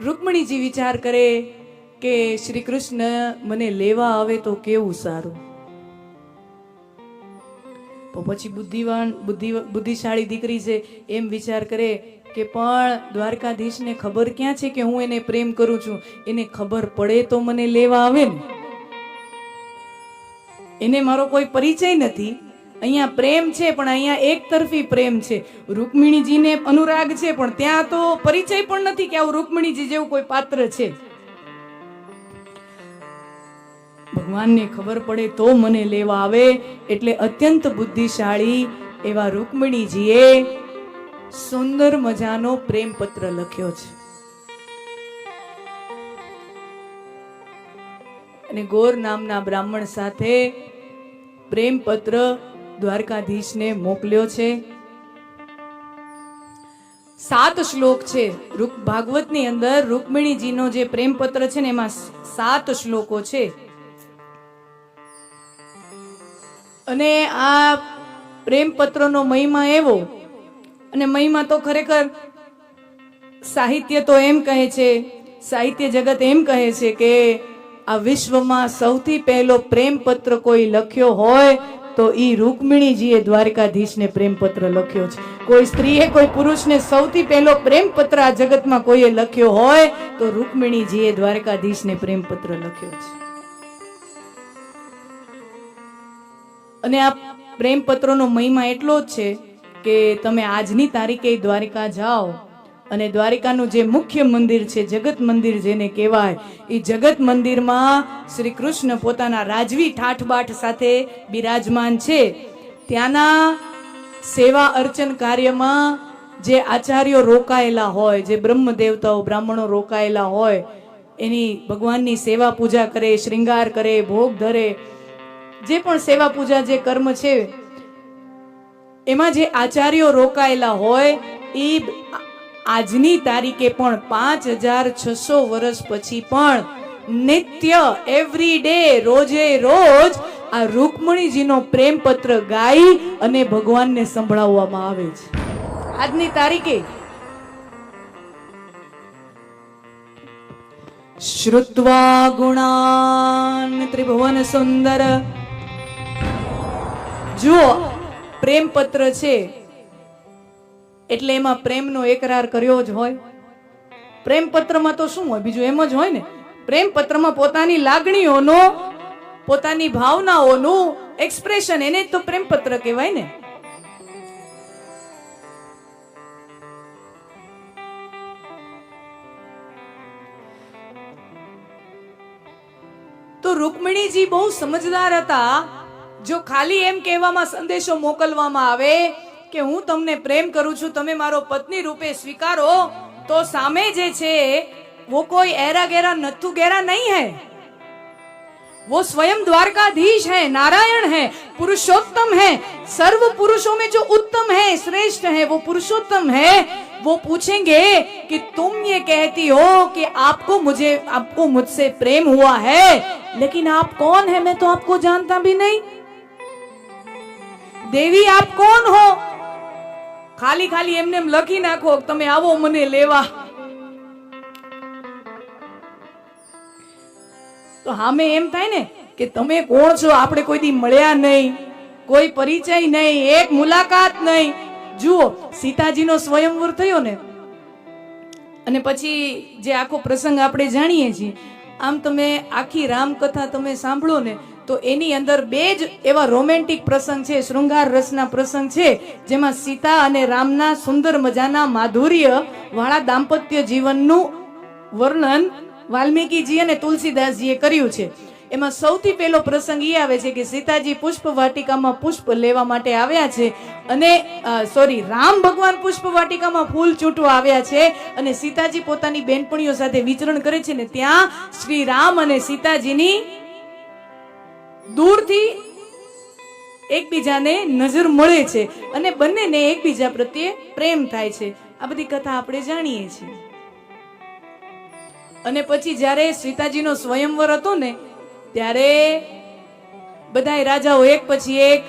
રૂકમણીજી વિચાર કરે કે શ્રી કૃષ્ણ મને લેવા આવે તો કેવું સારું. તો પછી બુદ્ધિશાળી દીકરી છે એમ વિચાર કરે કે પણ દ્વારકાધીશને ખબર ક્યાં છે કે હું એને પ્રેમ કરું છું? એને ખબર પડે તો મને લેવા આવે ને. એને મારો કોઈ પરિચય નથી. અહીંયા પ્રેમ છે પણ અહીંયા એક તરફી પ્રેમ છે. રૂકમિણીજીને અનુરાગ છે પણ ત્યાં તો પરિચય પણ નથી કે આવું રૂકમિણીજી જેવું કોઈ પાત્ર છે. ભગવાનને ખબર પડે તો મને લેવા આવે. એટલે અત્યંત બુદ્ધિશાળી એવા રૂકમિણીજીએ સુંદર મજાનો પ્રેમ પત્ર લખ્યો છે. અને ગોર નામના બ્રાહ્મણ સાથે પ્રેમ પત્ર દ્વારકાધીશને મોકલ્યો છે. 7 શ્લોક છે. ભાગવતની અંદર રૂકમિણીજીનો જે પ્રેમ પત્ર છે ને એમાં 7 શ્લોકો છે. અને આ પ્રેમ પત્રનો મહિમા એવો, અને મહિમા તો ખરેખર સાહિત્ય તો એમ કહે છે, સાહિત્ય જગત એમ કહે છે કે આ વિશ્વમાં સૌથી પહેલો પ્રેમ પત્ર કોઈ લખ્યો હોય તો ઈ રૂકમિણીજીએ દ્વારકાધીશને પ્રેમ પત્ર લખ્યો છે. કોઈ સ્ત્રીએ કોઈ પુરુષને સૌથી પહેલો પ્રેમ પત્ર આ જગતમાં કોઈએ લખ્યો હોય તો રૂકમિણીજીએ દ્વારકાધીશને પ્રેમ પત્ર લખ્યો છે. અને આ પ્રેમ પત્રનો મહિમા એટલો જ છે કે તમે આજની તારીખે દ્વારિકા જાઓ અને દ્વારિકાનું જે મુખ્ય મંદિર છે, જગત મંદિર જેને કહેવાય, એ જગત મંદિરમાં શ્રી કૃષ્ણ પોતાના રાજવી ઠાઠબાઠ સાથે બિરાજમાન છે. ત્યાંના સેવા અર્ચન કાર્યમાં જે આચાર્યો રોકાયેલા હોય, જે બ્રહ્મ દેવતાઓ બ્રાહ્મણો રોકાયેલા હોય, એની ભગવાનની સેવા પૂજા કરે, શ્રૃંગાર કરે, ભોગ ધરે, જે પણ સેવા પૂજા જે કર્મ છે એમાં જે આચાર્યો રોકાયેલા હોય એ આજની તારીખે પણ 5600 વર્ષ પછી પણ નિત્ય એવરી ડે રોજે રોજ આ રૂકમણીજીનો પ્રેમ પત્ર ગાઈ અને ભગવાનને સંભળાવવામાં આવે છે. આજની તારીખે શ્રુત્વા ગુણાન ત્રિભુવન સુંદર. જુઓ, પ્રેમ પત્ર છે એટલે એમાં પ્રેમનો એકરાર કર્યો જ હોય. પ્રેમ પત્રમાં તો શું હોય, બીજું એમ જ હોય ને. પ્રેમ પત્રમાં પોતાની લાગણીઓનો, પોતાની ભાવનાઓનું એક્સપ્રેશન, એને જ તો પ્રેમ પત્ર કહેવાય ને. તો રૂકમિણીજી બહુ સમજદાર હતા. જો ખાલી એમ કહેવામાં સંદેશો મોકલવામાં આવે કે હું તમને પ્રેમ કરું છું, તમે મારો પત્ની રૂપે સ્વીકારો, તો સામે જે છે वो कोई ऐरा गैरा नत्थु गैरा नहीं है. वो स्वयं द्वारकाधीश है, नारायण है, पुरुषोत्तम है. सर्व पुरुषों में जो उत्तम है, श्रेष्ठ है, वो पुरुषोत्तम है. वो पूछेंगे कि तुम ये कहती हो कि आपको मुझसे प्रेम हुआ है, लेकिन आप कौन है? मैं तो आपको जानता भी नहीं. देवी आप कौन हो? खाली खाली एमने लखी नाखो तमे आवो मने लेवा. તો હામે એમ થાય ને કે તમે કોણ છો? આપણે કોઈ દી મળ્યા નહીં, કોઈ પરિચય નહીં, એક મુલાકાત નહીં. જુઓ, સીતાજીનો સ્વયંવર થયો ને, અને પછી જે આખો પ્રસંગ આપણે જાણીએ છીએ, આમ તમે આખી રામકથા તમે સાંભળો ને તો એની અંદર 2 જ એવા રોમેન્ટિક પ્રસંગ છે, શૃંગાર રસના પ્રસંગ છે, જેમાં સીતા અને રામના સુંદર મજાના માધુર્ય વાળા દાંપત્ય જીવનનું વર્ણન વાલ્મીકીજી અને તુલસીદાસજીએ કર્યું છે. એમાં સૌથી પહેલો પ્રસંગ એ આવે છે કે સીતાજી પુષ્પ વાટિકામાં પુષ્પ લેવા માટે આવ્યા છે, અને રામ ભગવાન પુષ્પ વાટિકામાં ફૂલ ચૂંટવા આવ્યા છે, અને સીતાજી પોતાની બેનપણીઓ સાથે વિચરણ કરે છે ને ત્યાં શ્રી રામ અને સીતાજીની દૂરથી એકબીજાને નજર મળે છે અને બંનેને એકબીજા પ્રત્યે પ્રેમ થાય છે. આ બધી કથા આપણે જાણીએ છીએ. અને પછી જ્યારે સીતાજીનો સ્વયંવર હતો ને ત્યારે બધાય રાજાઓ એક પછી એક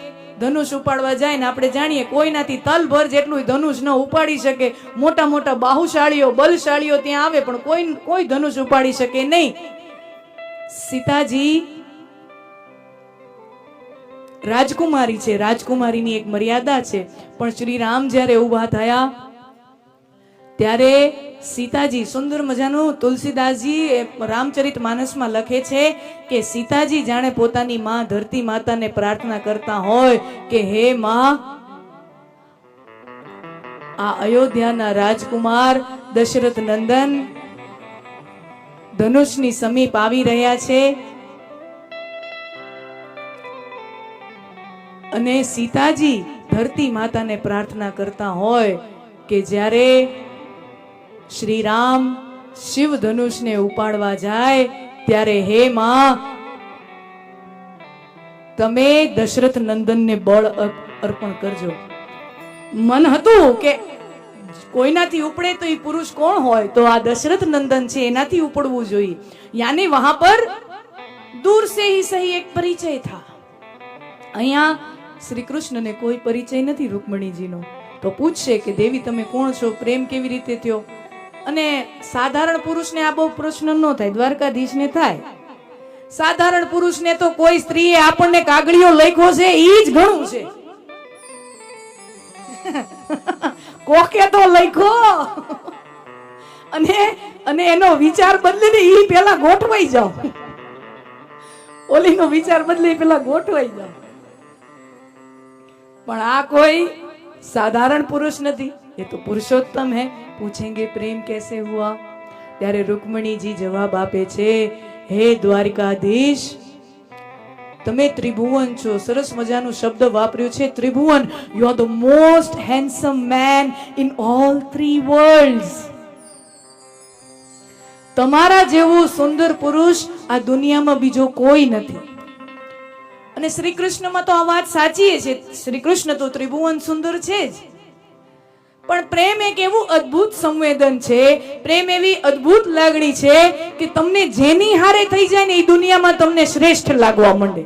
ધનુષ ઉપાડવા જાય ને આપણે જાણીએ કોઈનાથી તલભર જેટલું ધનુષ ન ઉપાડી શકે. મોટા મોટા બાહુશાળીઓ બલશાળીઓ ત્યાં આવે પણ કોઈ ધનુષ ઉપાડી શકે નહીં. સીતાજી રાજકુમારી છે, રાજકુમારીની એક મર્યાદા છે. પણ શ્રી રામ જ્યારે ઉભા થયા ત્યારે સીતાજી સુંદર મજાનું તુલસીદાસજી રામચરિત માનસમાં લખે છે કે સીતાજી જાણે પોતાની માં ધરતી માતાને પ્રાર્થના કરતા હોય કે હે માં, આ અયોધ્યાના રાજકુમાર દશરથ નંદન ધનુષની સમીપ આવી રહ્યા છે અને સીતાજી ધરતી માતાને પ્રાર્થના કરતા હોય કે જ્યારે શ્રી રામ શિવ ધનુષને ઉપાડવા જાય ત્યારે હે માં, તમે દશરથ નંદનને બળ અર્પણ કરજો. મન હતું કે કોઈનાથી ઉપડે તો એ પુરુષ કોણ હોય, તો આ દશરથ નંદન છે, એનાથી ઉપડવું જોઈએ. યાની વહાં પર દૂર સે ही सही એક પરિચય થા. અહીંયા શ્રી કૃષ્ણને કોઈ પરિચય નથી રૂકમણીજીનો. તો પૂછશે કે દેવી તમે કોણ છો, પ્રેમ કેવી રીતે થયો? અને સાધારણ પુરુષને આ બહુ પ્રશ્ન ન થાય, દ્વારકાધીશને થાય. સાધારણ પુરુષને તો કોઈ સ્ત્રીએ આપણને કાગળિયો લખ્યો છે ઈ જ ઘણું છે. કોકે તો લખ્યો અને એનો વિચાર બદલીને ઈ પેલા ગોઠવાઈ જાવ, ઓલીનો વિચાર બદલી પેલા ગોઠવાઈ જાવ. પણ આ કોઈ સાધારણ પુરુષ નથી, ये तो पुरुषोत्तम है. पूछेंगे प्रेम कैसे हुआ? ત્યારે રૂકમણીજી જવાબ આપે છે, હે દ્વારિકાધીશ, તમે ત્રિભુવન છો. સરસ મજાનું શબ્દ વાપર્યું છે Tribhuvan. You are the most handsome man in all three world's. તમારા જેવું સુંદર પુરુષ આ દુનિયામાં બીજો કોઈ નથી. અને શ્રી કૃષ્ણમાં તો આ વાત સાચી છે, શ્રી કૃષ્ણ તો ત્રિભુવન સુંદર છે જ. પણ પ્રેમ એક એવું અદ્ભુત સંવેદન છે, પ્રેમ એવી અદ્ભુત લાગણી છે કે તમને જેની હારે થઈ જાય ને એ દુનિયામાં તમને શ્રેષ્ઠ લાગવા માંડે.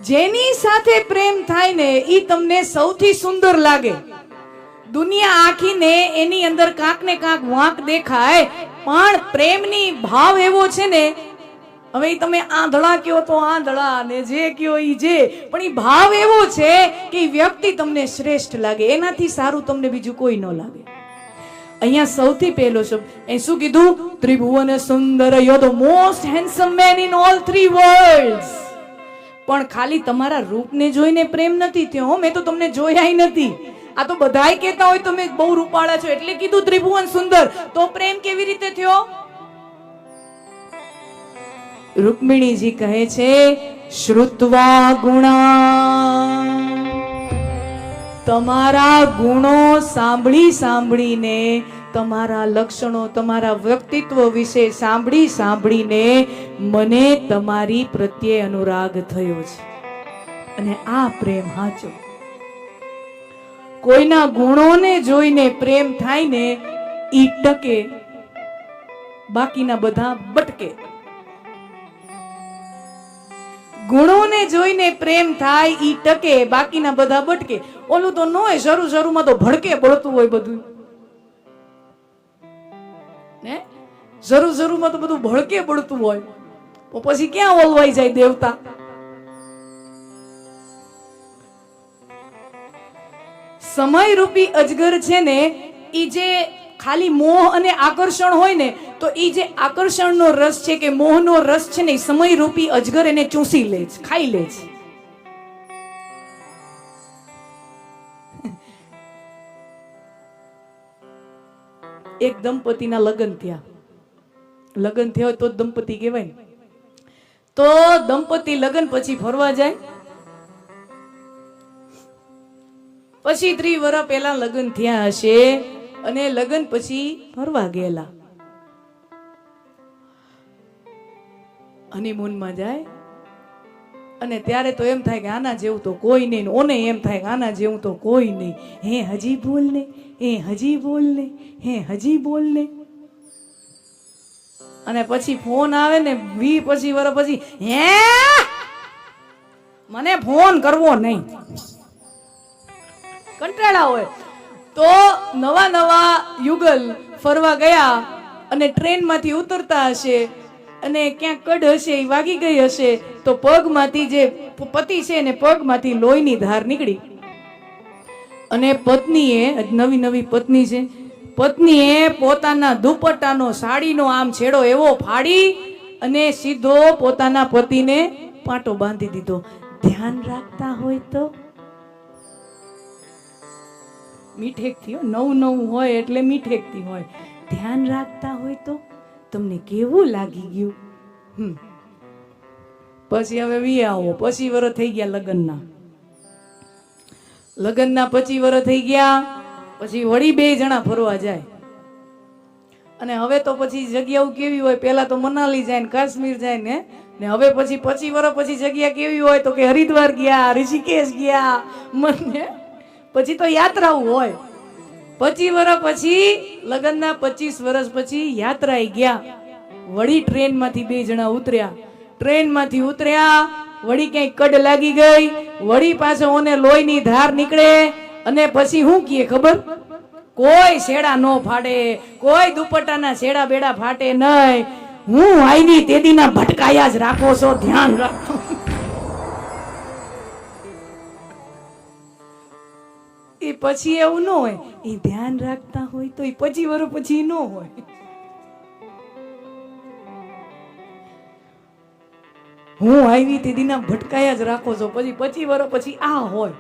જેની સાથે પ્રેમ થાય ને એ તમને સૌથી સુંદર લાગે. દુનિયા આખીને એની અંદર કાંક ને કાંક વાંક દેખાય, પણ પ્રેમની ભાવ એવો છે ને, હવે તમે આંધળા કયો તો આંધળા ને જે કયો ઈ જે, પણ ઈ ભાવ એવો છે કે ઈ વ્યક્તિ તમને શ્રેષ્ઠ લાગે, એનાથી સારું તમને બીજું કોઈ ન લાગે. અહીંયા સૌથી પહેલો શબ્દ એ શું કીધું? ત્રિભુવન સુંદર, you are the most handsome man in all three worlds. પણ ખાલી તમારા રૂપને જોઈને પ્રેમ નથી થયો, મેં તો તમને જોયા નથી. આ તો બધાય કહેતા હોય તમે બહુ રૂપાળા છો એટલે કીધું ત્રિભુવન સુંદર. તો પ્રેમ કેવી રીતે થયો? રૂકમિણીજી કહે છે, શ્રુત્વા ગુણા, તમારા ગુણો સાંભળી સાંભળીને, તમારા લક્ષણો, તમારા વ્યક્તિત્વ વિશે સાંભળી સાંભળીને મને તમારી પ્રત્યે અનુરાગ થયો છે. અને આ પ્રેમ સાચો. કોઈના ગુણોને જોઈને પ્રેમ થાય ને ઈ ટકે, બાકીના બધા ભટકે. ગુણોને જોઈને પ્રેમ થાય ઈ ટકે, બાકીના બધા ભટકે. ઓલું તો ન હોય, શરૂમાં તો ભડકે બળતું હોય બધું ને, શરૂમાં તો બધું ભડકે બળતું હોય, પછી ક્યાં ઓલવાઈ જાય દેવતા. સમય રૂપી અજગર છે ને, ઈ જે ખાલી મોહ અને આકર્ષણ હોય ને, તો ઈ જે આકર્ષણનો રસ છે કે મોહનો રસ છે ને, સમય રૂપી અજગર એને ચૂસી લે છે, ખાઈ લે છે. એક દંપતીના લગ્ન થયા, લગ્ન થયા તો દંપતી કહેવાય ને. તો દંપતી લગ્ન પછી ફરવા જાય, પછી 3 વર્ષ પહેલા લગ્ન થયા હશે અને લગ્ન પછી ફરવા ગયેલા, હનીમૂનમાં જાય અને ત્યારે તો એમ થાય કે આના જેવું તો કોઈ નહીં, ઓને એમ થાય કે આના જેવું તો કોઈ નહીં. હે હજી બોલ ને, હે હજી બોલ ને, હે હજી બોલ ને. અને પછી ફોન આવે ને 20-25 વર્ષ પછી, હે મને ફોન કરવો નહીં. કંટાળા હોય તો નવા નવા યુગલ ફરવા ગયા અને ટ્રેનમાંથી ઉતરતા હશે અને ક્યાંક કડ હશે એ વાગી ગઈ હશે તો પગમાંથી જે પતિ છે ને પગમાંથી લોહીની ધાર નીકળી અને પત્નીએ નવી નવી પત્ની છે પત્નીએ પોતાના દુપટ્ટાનો સાડીનો આમ છેડો એવો ફાડી અને સીધો પોતાના પતિને પાટો બાંધી દીધો. ધ્યાન રાખતા હોય તો મીઠેકથી નવું નવું હોય એટલે મીઠેકથી હોય. ધ્યાન રાખતા હોય તો તમને કેવું લાગી ગયું? પછી હવે વી આવો 25 વર્ષ થઈ ગયા લગ્નના 25 વર્ષ થઈ ગયા પછી વળી 2 જણા ફરવા જાય અને હવે તો પછી જગ્યાઓ કેવી હોય પેલા તો મનાલી જાય ને કાશ્મીર જાય ને હવે પછી 25 વર્ષ પછી જગ્યા કેવી હોય તો કે હરિદ્વાર ગયા ઋષિકેશ ગયા મને પછી તો યાત્રાઓ હોય. 25 વર્ષ પછી લગ્નના 25 વર્ષ પછી યાત્રાએ ગયા વળી ટ્રેનમાંથી 2 જણા ઉતર્યા ટ્રેનમાંથી ઉતર્યા વળી ક્યાંય કડ લાગી ગઈ વળી પાછો ઓને લોહીની ધાર નીકળે અને પછી શું કહે ખબર? કોઈ છેડા નો ફાડે કોઈ દુપટ્ટાના છેડા બેડા ફાટે નહીં. હું આઈની તેદીના ભટકાયા જ રાખો છો ધ્યાન રાખો. એ પછી એવું ન હોય એ ધ્યાન રાખતા હોય તો એ 25 વર્ષ પછી ન હોય. હું આવી તેદીના ભટકાયા જ રાખો છો પછી 25 વર્ષ પછી આ હોય.